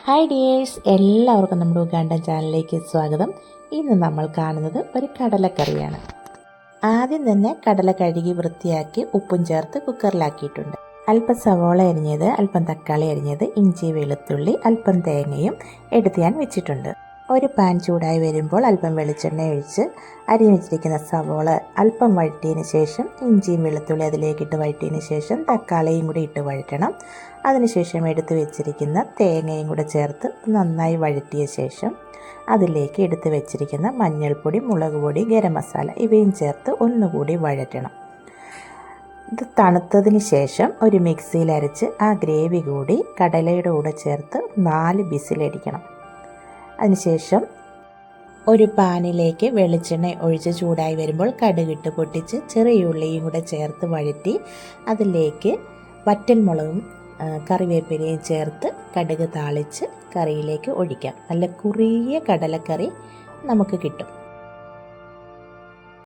Hi dears, എല്ലാവർക്കും നമ്മുടെ Ugandan ചാനലിലേക്ക് സ്വാഗതം. ഇന്ന് നമ്മൾ കാണുന്നത് ഒരു കടലക്കറിയാണ്. ആദ്യം തന്നെ കടല കഴുകി വൃത്തിയാക്കി ഉപ്പും ചേർത്ത് കുക്കറിലാക്കിയിട്ടുണ്ട്. അല്പം സവോള അരിഞ്ഞത്, അല്പം തക്കാളി അരിഞ്ഞത്, ഇഞ്ചി വെളുത്തുള്ളി, അല്പം തേങ്ങയും എടുത്ത് ഞാൻ വെച്ചിട്ടുണ്ട്. ഒരു പാൻ ചൂടായി വരുമ്പോൾ അല്പം വെളിച്ചെണ്ണ ഒഴിച്ച് അരിഞ്ഞു വെച്ചിരിക്കുന്ന സവോള അല്പം വഴറ്റിയതിന് ശേഷം ഇഞ്ചിയും വെളുത്തുള്ളി അതിലേക്കിട്ട് വഴറ്റിയതിന് ശേഷം തക്കാളിയും കൂടി ഇട്ട് വഴറ്റണം. അതിനുശേഷം എടുത്ത് വെച്ചിരിക്കുന്ന തേങ്ങയും കൂടെ ചേർത്ത് നന്നായി വഴറ്റിയ ശേഷം അതിലേക്ക് എടുത്ത് വെച്ചിരിക്കുന്ന മഞ്ഞൾപ്പൊടി, മുളക് പൊടി, ഗരം മസാല ഇവയും ചേർത്ത് ഒന്നുകൂടി വഴറ്റണം. ഇത് തണുത്തതിന് ശേഷം ഒരു മിക്സിയിൽ അരച്ച് ആ ഗ്രേവി കൂടി കടലയുടെ കൂടെ ചേർത്ത് 4 വിസിലടിക്കണം. അതിനുശേഷം ഒരു പാനിലേക്ക് വെളിച്ചെണ്ണ ഒഴിച്ച് ചൂടായി വരുമ്പോൾ കടുകിട്ട് പൊട്ടിച്ച് ചെറിയ ഉള്ളിയും കൂടെ ചേർത്ത് വഴറ്റി അതിലേക്ക് വറ്റൽമുളകും കറിവേപ്പിലയും ചേർത്ത് കടുക് താളിച്ച് കറിയിലേക്ക് ഒഴിക്കാം. നല്ല കുറിയ കടലക്കറി നമുക്ക് കിട്ടും.